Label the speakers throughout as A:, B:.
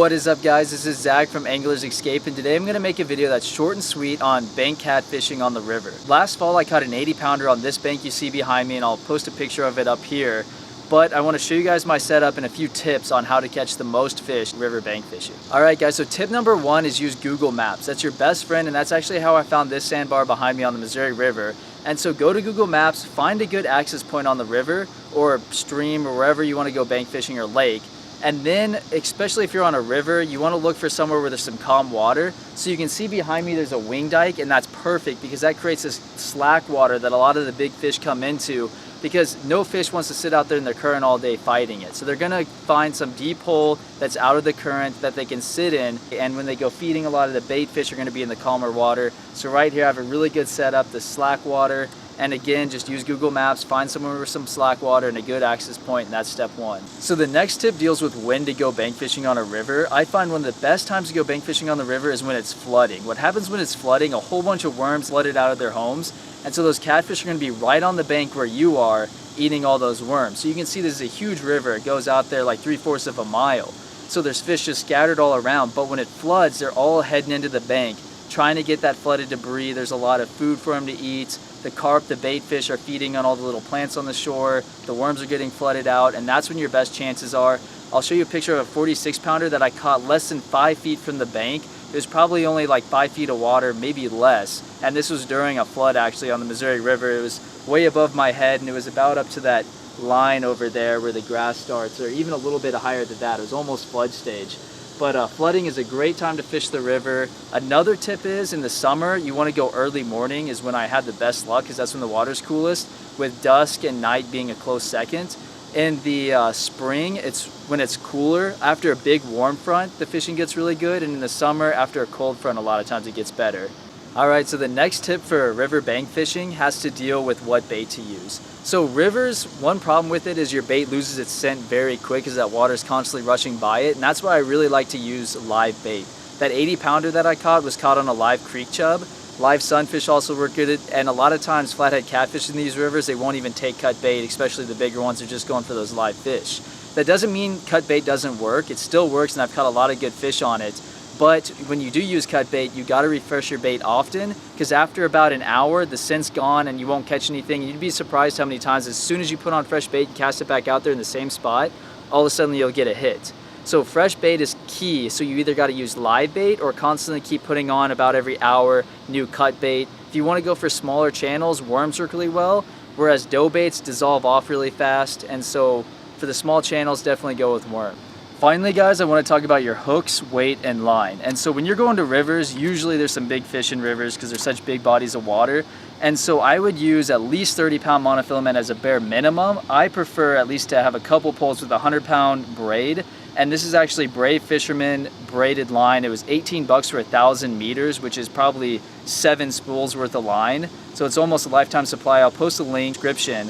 A: What is up, guys? This is Zach from Anglers Escape, and today I'm going to make a video that's short and sweet on bank catfishing on the river. Last fall I caught an 80 pounder on this bank you see behind me, and I'll post a picture of it up here. But I want to show you guys my setup and a few tips on how to catch the most fish river bank fishing. Alright guys, so tip number one is use Google Maps. That's your best friend, and that's actually how I found this sandbar behind me on the Missouri River. And so go to Google Maps, find a good access point on the river or stream or wherever you want to go bank fishing or lake. And then, especially if you're on a river, you want to look for somewhere where there's some calm water. So you can see behind me there's a wing dike, and that's perfect because that creates this slack water that a lot of the big fish come into, because no fish wants to sit out there in the current all day fighting it. So they're gonna find some deep hole that's out of the current that they can sit in, and when they go feeding, a lot of the bait fish are gonna be in the calmer water. So right here I have a really good setup, the slack water. And again, just use Google Maps, find somewhere with some slack water and a good access point, and that's step one. So the next tip deals with when to go bank fishing on a river. I find one of the best times to go bank fishing on the river is when it's flooding. What happens when it's flooding, a whole bunch of worms flooded out of their homes, and so those catfish are gonna be right on the bank where you are, eating all those worms. So you can see this is a huge river. It goes out there like 3/4 of a mile. So there's fish just scattered all around, but when it floods, they're all heading into the bank, trying to get that flooded debris. There's a lot of food for them to eat. The carp, the bait fish are feeding on all the little plants on the shore. The worms are getting flooded out, and that's when your best chances are. I'll show you a picture of a 46 pounder that I caught less than 5 feet from the bank. It was probably only like 5 feet of water, maybe less. And this was during a flood actually on the Missouri River. It was way above my head, and it was about up to that line over there where the grass starts, or even a little bit higher than that. It was almost flood stage. But flooding is a great time to fish the river. Another tip is in the summer, you want to go early morning is when I had the best luck, because that's when the water's coolest, with dusk and night being a close second. In the spring, it's when it's cooler. After a big warm front, the fishing gets really good, and in the summer, after a cold front, a lot of times it gets better. Alright, so the next tip for river bank fishing has to deal with what bait to use. So rivers, one problem with it is your bait loses its scent very quick because that water is constantly rushing by it, and that's why I really like to use live bait. That 80 pounder that I caught was caught on a live creek chub. Live sunfish also work good, and a lot of times flathead catfish in these rivers, they won't even take cut bait, especially the bigger ones are just going for those live fish. That doesn't mean cut bait doesn't work. It still works, and I've caught a lot of good fish on it. But when you do use cut bait, you gotta refresh your bait often, because after about an hour, the scent's gone and you won't catch anything. You'd be surprised how many times as soon as you put on fresh bait and cast it back out there in the same spot, all of a sudden you'll get a hit. So fresh bait is key, so you either gotta use live bait or constantly keep putting on about every hour new cut bait. If you wanna go for smaller channels, worms work really well, whereas dough baits dissolve off really fast, and so for the small channels, definitely go with worm. Finally guys, I want to talk about your hooks, weight, and line. And so when you're going to rivers, usually there's some big fish in rivers because there's such big bodies of water. And so I would use at least 30-pound monofilament as a bare minimum. I prefer at least to have a couple poles with a 100-pound braid. And this is actually Brave Fisherman braided line. It was 18 bucks for 1,000 meters, which is probably 7 spools worth of line. So it's almost a lifetime supply. I'll post a link in the description.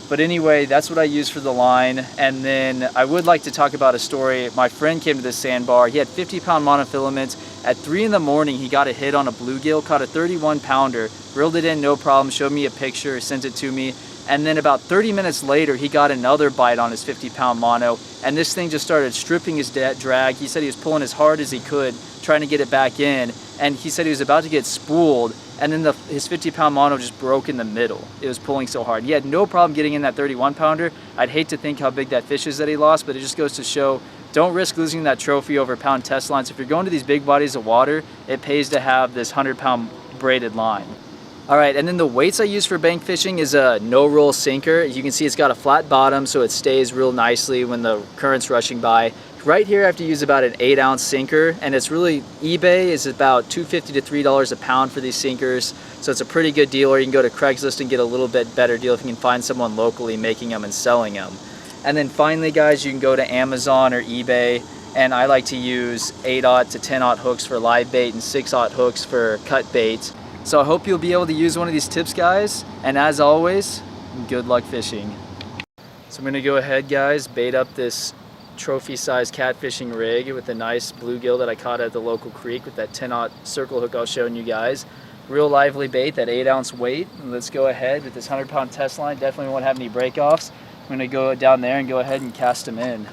A: But anyway, that's what I use for the line. And then I would like to talk about a story. My friend came to this sandbar. He had 50-pound monofilament. At 3 in the morning, he got a hit on a bluegill, caught a 31 pounder, reeled it in, no problem, showed me a picture, sent it to me. And then about 30 minutes later, he got another bite on his 50-pound mono, and this thing just started stripping his drag. He said he was pulling as hard as he could, trying to get it back in, and he said he was about to get spooled, and then his 50-pound mono just broke in the middle. It was pulling so hard. He had no problem getting in that 31 pounder. I'd hate to think how big that fish is that he lost, but it just goes to show, don't risk losing that trophy over pound test lines. If you're going to these big bodies of water, it pays to have this 100-pound braided line. All right, and then the weights I use for bank fishing is a no-roll sinker. You can see it's got a flat bottom, so it stays real nicely when the current's rushing by. Right here I have to use about an 8-ounce sinker, and it's really, eBay is about $2.50 to $3 a pound for these sinkers, so it's a pretty good deal, or you can go to Craigslist and get a little bit better deal if you can find someone locally making them and selling them. And then finally guys, you can go to Amazon or eBay, and I like to use 8-aught to 10-aught hooks for live bait and 6-aught hooks for cut bait. So I hope you'll be able to use one of these tips guys, and as always, good luck fishing. So I'm gonna go ahead guys, bait up this trophy size catfishing rig with a nice bluegill that I caught at the local creek with that 10-aught circle hook I was showing you guys. Real lively bait, that 8-ounce weight. And let's go ahead with this 100-pound test line. Definitely won't have any break-offs. I'm gonna go down there and go ahead and cast them in.